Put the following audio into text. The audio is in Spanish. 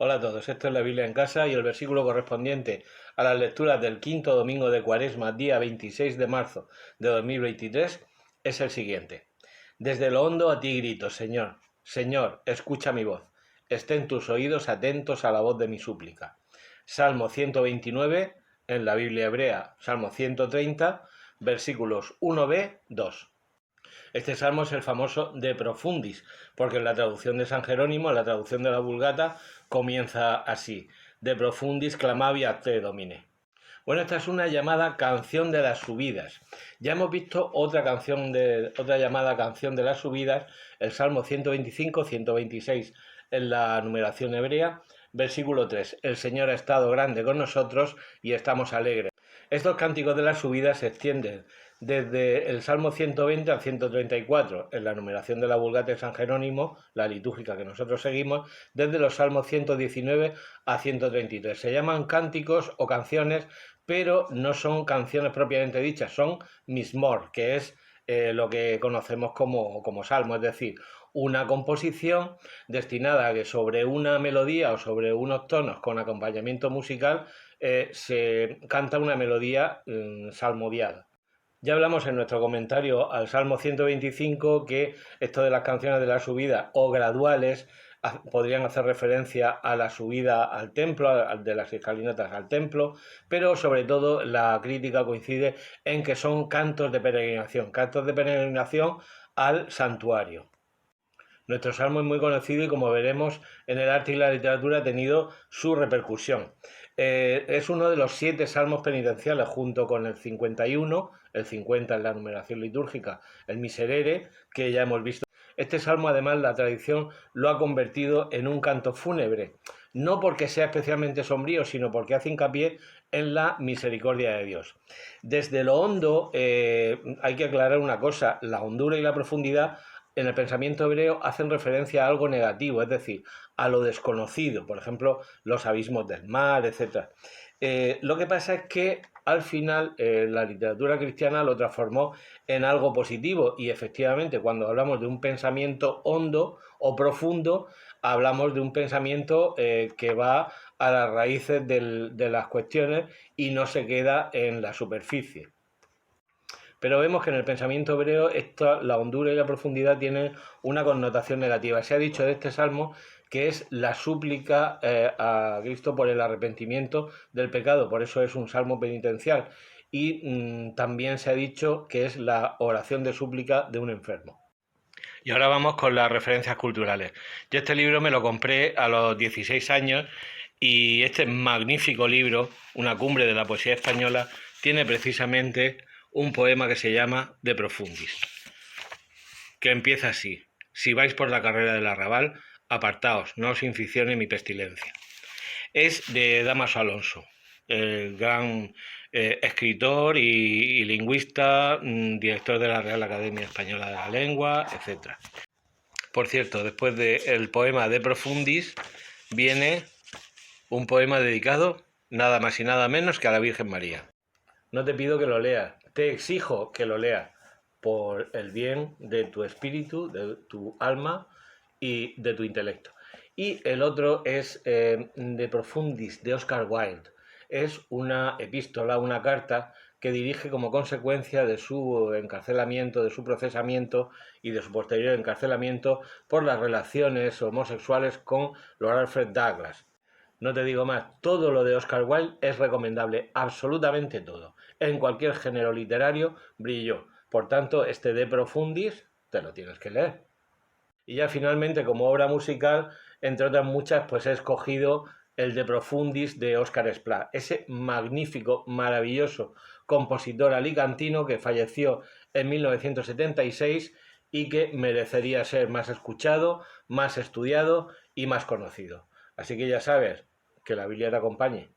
Hola a todos, esto es la Biblia en casa y el versículo correspondiente a las lecturas del quinto domingo de Cuaresma, día 26 de marzo de 2023, es el siguiente. Desde lo hondo a ti grito, Señor, Señor, escucha mi voz. Estén tus oídos atentos a la voz de mi súplica. Salmo 129, en la Biblia hebrea, Salmo 130, versículos 1b, 2. Este salmo es el famoso De Profundis, porque en la traducción de San Jerónimo, en la traducción de la Vulgata, comienza así: De Profundis clamavi a te Domine. Bueno, esta es una llamada canción de las subidas. Ya hemos visto otra llamada canción de las subidas, el Salmo 125, 126 en la numeración hebrea, versículo 3. El Señor ha estado grande con nosotros y estamos alegres. Estos cánticos de las subidas se extienden desde el Salmo 120 al 134, en la numeración de la Vulgata de San Jerónimo, la litúrgica que nosotros seguimos, desde los Salmos 119 a 133. Se llaman cánticos o canciones, pero no son canciones propiamente dichas, son mismor, que es lo que conocemos como salmo, es decir, una composición destinada a que sobre una melodía o sobre unos tonos con acompañamiento musical se canta una melodía salmodiada. Ya hablamos en nuestro comentario al Salmo 125 que esto de las canciones de la subida o graduales podrían hacer referencia a la subida al templo, de las escalinatas al templo, pero sobre todo la crítica coincide en que son cantos de peregrinación al santuario. Nuestro salmo es muy conocido y, como veremos, en el arte y la literatura ha tenido su repercusión. Es uno de los 7 salmos penitenciales, junto con el 51, el 50 en la numeración litúrgica, el Miserere, que ya hemos visto. Este salmo, además, la tradición lo ha convertido en un canto fúnebre, no porque sea especialmente sombrío, sino porque hace hincapié en la misericordia de Dios. Desde lo hondo, hay que aclarar una cosa: la hondura y la profundidad en el pensamiento hebreo hacen referencia a algo negativo, es decir, a lo desconocido, por ejemplo, los abismos del mar, etc. Lo que pasa es que al final la literatura cristiana lo transformó en algo positivo, y efectivamente cuando hablamos de un pensamiento hondo o profundo, hablamos de un pensamiento que va a las raíces de las cuestiones y no se queda en la superficie. Pero vemos que en el pensamiento hebreo la hondura y la profundidad tienen una connotación negativa. Se ha dicho de este salmo que es la súplica a Cristo por el arrepentimiento del pecado, por eso es un salmo penitencial. Y también se ha dicho que es la oración de súplica de un enfermo. Y ahora vamos con las referencias culturales. Yo este libro me lo compré a los 16 años y este magnífico libro, una cumbre de la poesía española, tiene precisamente un poema que se llama De Profundis, que empieza así: si vais por la carrera del arrabal, apartaos, no os inficione mi pestilencia. Es de Dámaso Alonso, el gran escritor y lingüista, director de la Real Academia Española de la Lengua, etc. Por cierto, después del poema De Profundis viene un poema dedicado nada más y nada menos que a la Virgen María. No te pido que lo leas, te exijo que lo leas por el bien de tu espíritu, de tu alma y de tu intelecto. Y el otro es De Profundis, de Oscar Wilde. Es una epístola, una carta que dirige como consecuencia de su encarcelamiento, de su procesamiento y de su posterior encarcelamiento por las relaciones homosexuales con Lord Alfred Douglas. No te digo más, todo lo de Oscar Wilde es recomendable, absolutamente todo. En cualquier género literario brilló. Por tanto, este De Profundis te lo tienes que leer. Y ya finalmente, como obra musical, entre otras muchas, pues he escogido el De Profundis de Óscar Esplá, ese magnífico, maravilloso compositor alicantino que falleció en 1976 y que merecería ser más escuchado, más estudiado y más conocido. Así que ya sabes, que la Biblia te acompañe.